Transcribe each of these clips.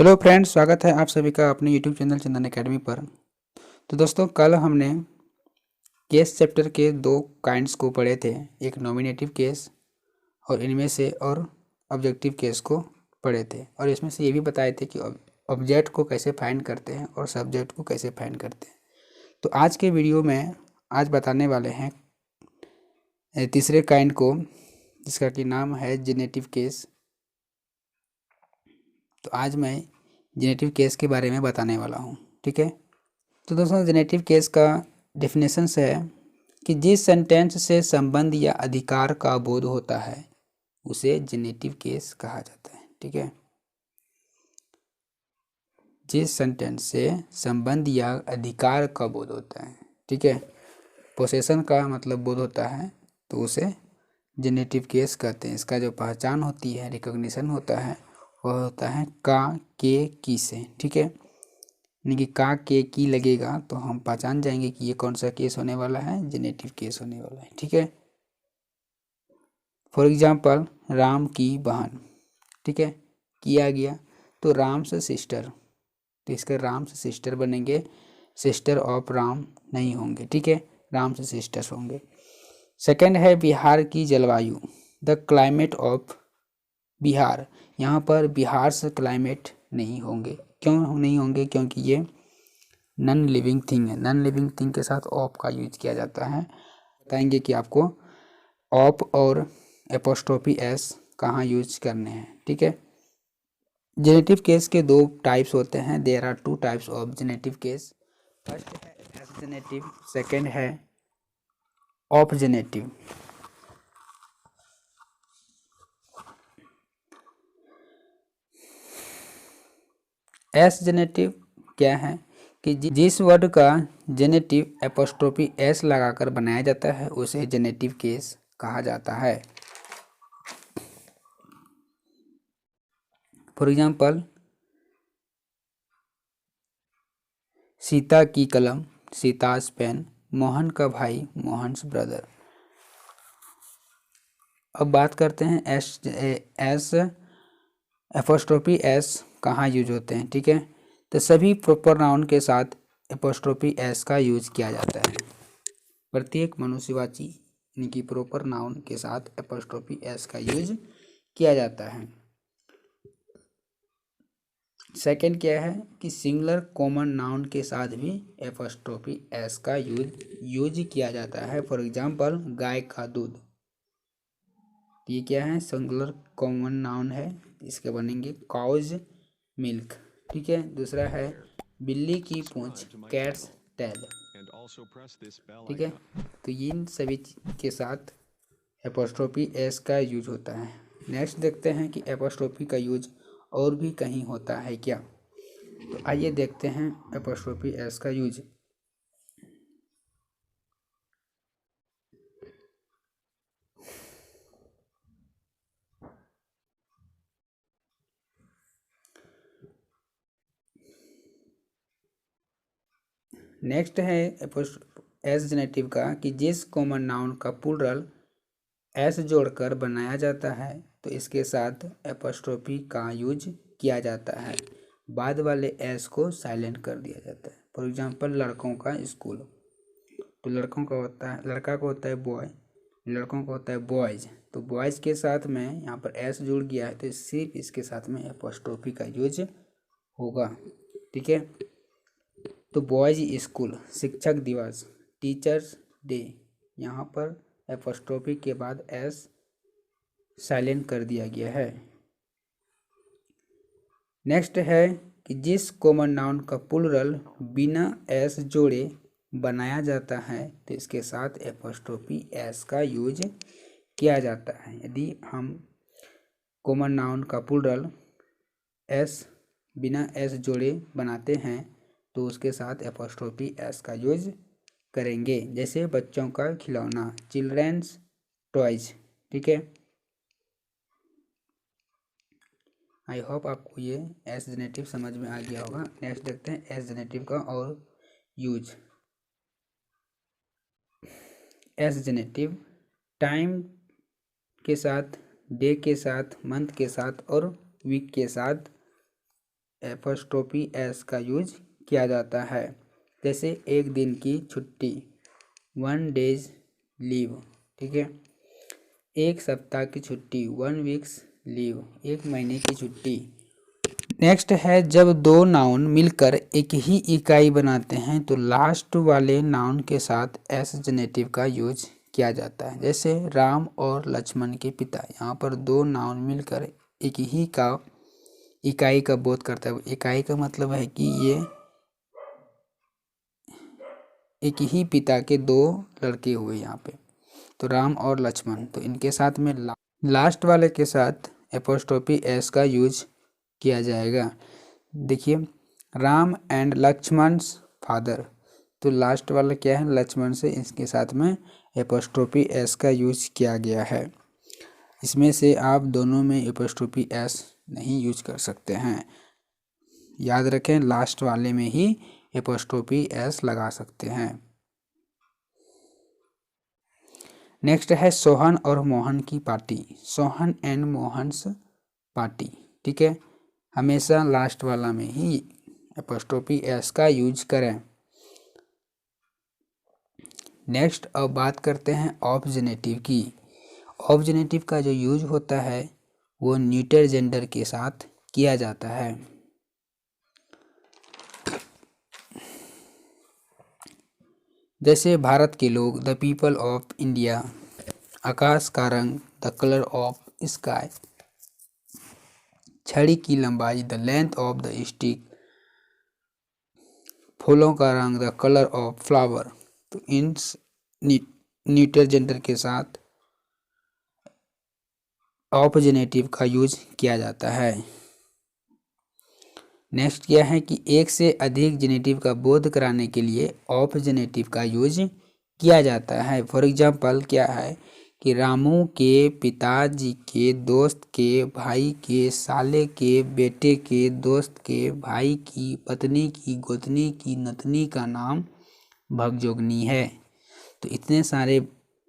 Hello friends, स्वागत है आप सभी का अपने यूट्यूब चैनल चंदन एकेडमी पर। तो दोस्तों, कल हमने केस चैप्टर के दो काइंड्स को पढ़े थे, एक नॉमिनेटिव केस और इनमें से और ऑब्जेक्टिव केस को पढ़े थे, और इसमें से ये भी बताए थे कि ऑब्जेक्ट को कैसे फाइंड करते हैं और सब्जेक्ट को कैसे फाइंड करते हैं। तो आज के वीडियो में आज बताने वाले हैं तीसरे काइंड को, जिसका कि नाम है जेनेटिव केस। तो आज मैं जेनेटिव केस के बारे में बताने वाला हूँ, ठीक है। तो दोस्तों, जेनेटिव केस का डेफिनेशंस है कि जिस सेंटेंस से संबंध या अधिकार का बोध होता है उसे जेनेटिव केस कहा जाता है, ठीक है। जिस सेंटेंस से संबंध या अधिकार का बोध होता है, ठीक है, पोसेशन का मतलब बोध होता है, तो उसे जेनेटिव केस कहते हैं। इसका जो पहचान होती है, रिकॉग्निशन होता है, वह होता है का, के, की से, ठीक है। यानी कि का के की लगेगा तो हम पहचान जाएंगे कि ये कौन सा केस होने वाला है, जेनेटिव केस होने वाला है, ठीक है। फॉर एग्जाम्पल, राम की बहन, ठीक है, किया गया तो राम से सिस्टर, तो इसका राम से सिस्टर बनेंगे, सिस्टर ऑफ राम नहीं होंगे, ठीक है, राम से सिस्टर्स होंगे। सेकंड है बिहार की जलवायु, द क्लाइमेट ऑफ बिहार। यहाँ पर बिहार से क्लाइमेट नहीं होंगे। क्यों नहीं होंगे? क्योंकि ये नॉन लिविंग थिंग है। नॉन लिविंग थिंग के साथ ऑफ का यूज किया जाता है। बताएंगे कि आपको ऑफ और एपोस्ट्रोफी एस कहाँ यूज करने हैं, ठीक है। जेनेटिव केस के दो टाइप्स होते हैं। There are two types of genitive case. First है एस जेनेटिव, सेकेंड है ऑफ जेनेटिव। एस जेनेटिव क्या है कि जिस वर्ड का जेनेटिव एपोस्ट्रोफी एस लगाकर बनाया जाता है उसे जेनेटिव केस कहा जाता है। फॉर एग्जाम्पल, सीता की कलम, सीताज पेन, मोहन का भाई, मोहन्स ब्रदर। अब बात करते हैं एस एपोस्ट्रोफी एस कहाँ यूज होते हैं, ठीक है। तो सभी प्रॉपर नाउन के साथ एपोस्ट्रोफी एस का यूज किया जाता है। प्रत्येक मनुष्यवाची यानी कि प्रॉपर नाउन के साथ एपोस्ट्रोफी एस का यूज किया जाता है। सेकंड क्या है कि सिंगुलर कॉमन नाउन के साथ भी एपोस्ट्रोफी एस का यूज किया जाता है। फॉर एग्जांपल, गाय का दूध, ये क्या है? सिंगुलर कॉमन नाउन है, इसके बनेंगे काउज मिल्क, ठीक है। दूसरा है बिल्ली की पूंछ, कैट्स टेल, ठीक है। तो इन सभी के साथ एपोस्ट्रोफी एस का यूज होता है। नेक्स्ट देखते हैं कि एपोस्ट्रोफी का यूज और भी कहीं होता है क्या। तो आइए देखते हैं एपोस्ट्रोफी एस का यूज। नेक्स्ट है एस जेनेटिव का कि जिस कॉमन नाउन का प्लूरल एस जोड़कर बनाया जाता है तो इसके साथ एपोस्ट्रोफी का यूज किया जाता है। बाद वाले एस को साइलेंट कर दिया जाता है। फॉर एग्जांपल, लड़कों का स्कूल, तो लड़कों का होता है, लड़का को होता है बॉय, लड़कों को होता है बॉयज, तो बॉयज के साथ में यहाँ पर एस जुड़ गया है तो सिर्फ इसके साथ में एपोस्ट्रोफी का यूज होगा, ठीक है। तो बॉयज स्कूल, शिक्षक दिवस, टीचर्स डे, यहाँ पर एपोस्ट्रोफी के बाद एस साइलेंट कर दिया गया है। नेक्स्ट है कि जिस कॉमन नाउन का प्लूरल बिना एस जोड़े बनाया जाता है तो इसके साथ एपोस्ट्रोफी एस का यूज किया जाता है। यदि हम कॉमन नाउन का प्लूरल एस बिना एस जोड़े बनाते हैं तो उसके साथ एपोस्ट्रोफी एस का यूज करेंगे। जैसे बच्चों का खिलौना, चिल्ड्रेंस टॉयज, ठीक है। आई होप आपको ये एस जेनेटिव समझ में आ गया होगा। नेक्स्ट देखते हैं एस जेनेटिव का और यूज। एस जेनेटिव टाइम के साथ, डे के साथ, मंथ के साथ और वीक के साथ एपोस्ट्रोफी एस का यूज किया जाता है। जैसे एक दिन की छुट्टी, 1 डेज लीव, ठीक है। एक सप्ताह की छुट्टी, 1 वीक्स लीव, एक महीने की छुट्टी। नेक्स्ट है जब दो नाउन मिलकर एक ही इकाई बनाते हैं तो लास्ट वाले नाउन के साथ एस जेनेटिव का यूज किया जाता है। जैसे राम और लक्ष्मण के पिता, यहाँ पर दो नाउन मिलकर एक ही का इकाई का बोध करता है। इकाई का मतलब है कि ये एक ही पिता के दो लड़के हुए यहाँ पे, तो राम और लक्ष्मण, तो इनके साथ में लास्ट वाले के साथ एपोस्ट्रोफी एस का यूज किया जाएगा। देखिए राम एंड लक्ष्मण्स फादर, तो लास्ट वाला क्या है, लक्ष्मण से, इसके साथ में एपोस्ट्रोफी एस का यूज किया गया है। इसमें से आप दोनों में एपोस्ट्रोफी एस नहीं यूज कर सकते हैं, याद रखें लास्ट वाले में ही एपोस्ट्रोफी एस लगा सकते हैं। नेक्स्ट है सोहन और मोहन की party, Sohan and Mohan's party, ठीक है। हमेशा लास्ट वाला में ही एपोस्ट्रोफी एस का यूज करें। नेक्स्ट अब बात करते हैं ऑब्जेनेटिव की। ऑब्जेनेटिव का जो यूज होता है वो न्यूटर जेंडर के साथ किया जाता है। जैसे भारत के लोग, द पीपल ऑफ इंडिया, आकाश का रंग, द कलर ऑफ स्काई, छड़ी की लंबाई, the length of the stick, फूलों का रंग, द कलर ऑफ फ्लावर। तो इन न्यूटर जेंडर के साथ ऑब्जेनेटिव का यूज किया जाता है। नेक्स्ट क्या है कि एक से अधिक जेनेटिव का बोध कराने के लिए ऑब्जेनेटिव का यूज किया जाता है। फॉर एग्जांपल क्या है कि रामू के पिताजी के दोस्त के भाई के साले के बेटे के दोस्त के भाई की पत्नी की गोतनी की नतनी का नाम भगजोगनी है। तो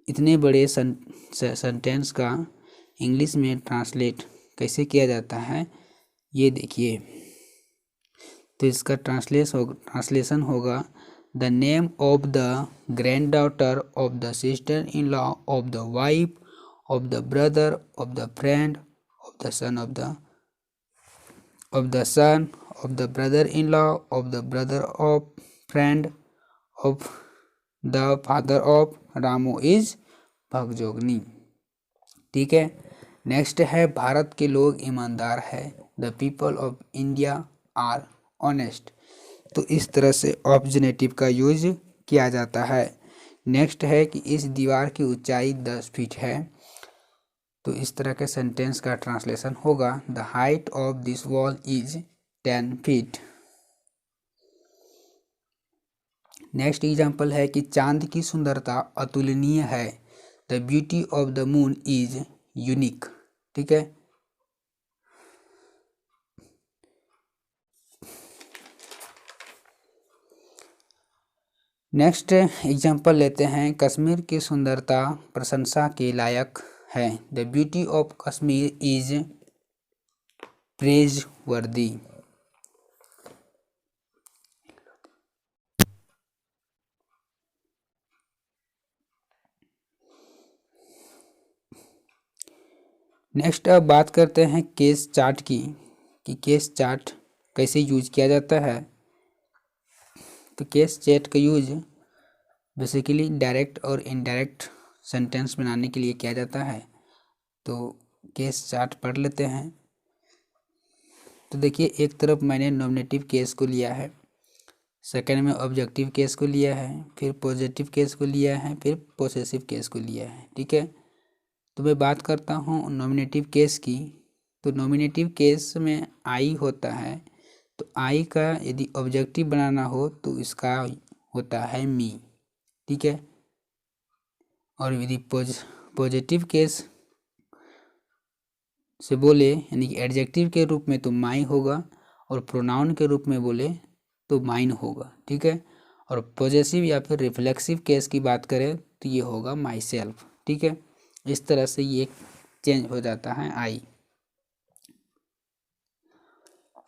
इतने बड़े सेंटेंस का इंग्लिश में ट्रांसलेट कैसे किया जाता है ये देखिए। तो इसका ट्रांसलेशन होगा the name of the granddaughter of the sister in law of the wife of the brother of the friend of the son of the brother in law of the brother of friend of the father of Ramu is Bhagjogni, ठीक है। Next है भारत के लोग ईमानदार है, the people of India are honest. तो इस तरह से ऑब्जेनेटिव का यूज किया जाता है। नेक्स्ट है कि इस दीवार की ऊंचाई 10 फीट है। तो इस तरह के सेंटेंस का ट्रांसलेशन होगा the height of this wall is 10 feet. Next example है कि चांद की सुंदरता अतुलनीय है, the beauty of the moon is unique, ठीक है। नेक्स्ट एग्जाम्पल लेते हैं, कश्मीर की सुंदरता प्रशंसा के लायक है, the beauty of Kashmir is praise वर्दी। नेक्स्ट अब बात करते हैं केस चार्ट की, कि केस चार्ट कैसे यूज किया जाता है। तो केस चार्ट का यूज बेसिकली डायरेक्ट और इनडायरेक्ट सेंटेंस बनाने के लिए किया जाता है। तो केस चार्ट पढ़ लेते हैं। तो देखिए एक तरफ मैंने नॉमिनेटिव केस को लिया है, सेकंड में ऑब्जेक्टिव केस को लिया है, फिर पॉजिटिव केस को लिया है, फिर पोसेसिव केस को लिया है, ठीक है। तो मैं बात करता हूँ नॉमिनेटिव केस की। तो नॉमिनेटिव केस में आई होता है, तो आई का यदि ऑब्जेक्टिव बनाना हो तो इसका होता है मी, ठीक है। और यदि पॉजिटिव केस से बोले यानी कि एडजेक्टिव के रूप में तो माई होगा, और प्रोनाउन के रूप में बोले तो माइन होगा, ठीक है। और पॉजेसिव या फिर रिफ्लेक्सिव केस की बात करें तो ये होगा माई सेल्फ, ठीक है। इस तरह से ये चेंज हो जाता है आई।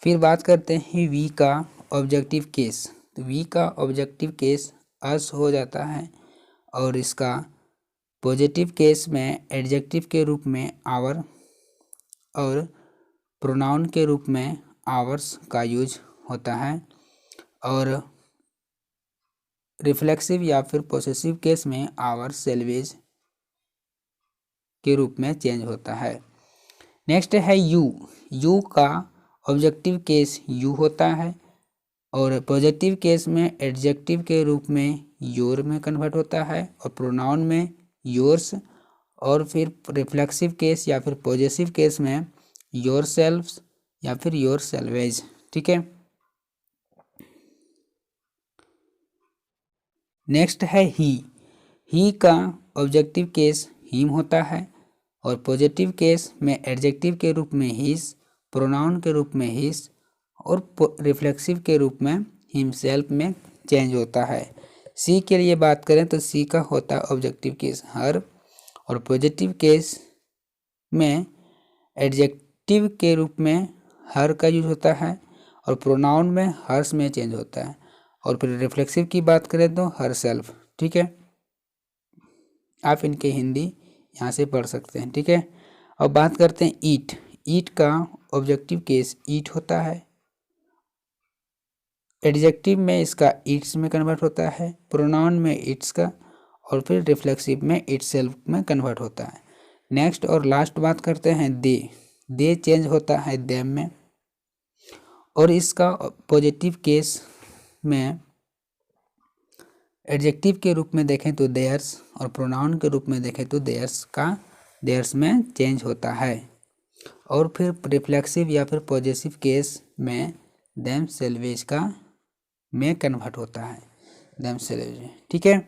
फिर बात करते हैं वी का ऑब्जेक्टिव केस। तो वी का ऑब्जेक्टिव केस अस हो जाता है और इसका पॉजिटिव केस में एडजेक्टिव के रूप में आवर और प्रोनाउन के रूप में आवर्स का यूज होता है और रिफ्लेक्सिव या फिर पोसेसिव केस में आवर सेल्वेज के रूप में चेंज होता है। नेक्स्ट है यू। यू का ऑब्जेक्टिव केस यू होता है और पॉजिटिव केस में एडजेक्टिव के रूप में योर में कन्वर्ट होता है और प्रोनाउन में योर्स और फिर रिफ्लेक्सिव केस या फिर पॉजेसिव केस में योर सेल्व्स या फिर योर सेल्वेज। ठीक है। नेक्स्ट है ही का ऑब्जेक्टिव केस हिम होता है और पॉजिटिव केस में एडजेक्टिव के रूप में हिज, प्रोनाउन के रूप में हिज और रिफ्लेक्सिव के रूप में हिमसेल्फ में चेंज होता है। सी के लिए बात करें तो सी का होता है ऑब्जेक्टिव केस हर और पॉजिटिव केस में एडजेक्टिव के रूप में हर का यूज होता है और प्रोनाउन में हर्स में चेंज होता है और फिर रिफ्लेक्सिव की बात करें तो हर सेल्फ। ठीक है, आप इनके हिंदी यहाँ से पढ़ सकते हैं। ठीक है, अब बात करते हैं ईट। ईट का ऑब्जेक्टिव केस ईट होता है, एडजेक्टिव में इसका ईट्स में कन्वर्ट होता है, प्रोनाउन में इट्स का और फिर रिफ्लेक्सिव में इटसेल्फ में कन्वर्ट होता है। नेक्स्ट और लास्ट बात करते हैं दे चेंज होता है देम में और इसका पॉजिटिव केस में एडजेक्टिव के रूप में देखें तो देयर्स और प्रोनाउन के रूप में देखें तो देयर्स में चेंज होता है और फिर रिफ्लेक्सिव या फिर पॉजेसिव केस में देम सेल्वेज का में कन्वर्ट होता है देम सेल्वेज। ठीक है,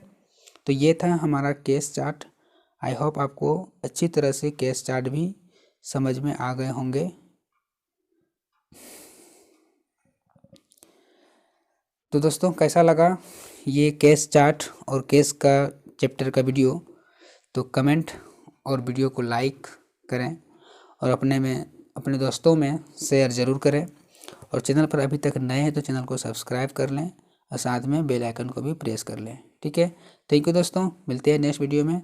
तो ये था हमारा केस चार्ट। आई होप आपको अच्छी तरह से केस चार्ट भी समझ में आ गए होंगे। तो दोस्तों कैसा लगा ये केस चार्ट और केस का चैप्टर का वीडियो? तो कमेंट और वीडियो को लाइक करें और अपने दोस्तों में शेयर ज़रूर करें और चैनल पर अभी तक नए हैं तो चैनल को सब्सक्राइब कर लें और साथ में बेल आइकन को भी प्रेस कर लें। ठीक है, थैंक यू दोस्तों, मिलते हैं नेक्स्ट वीडियो में।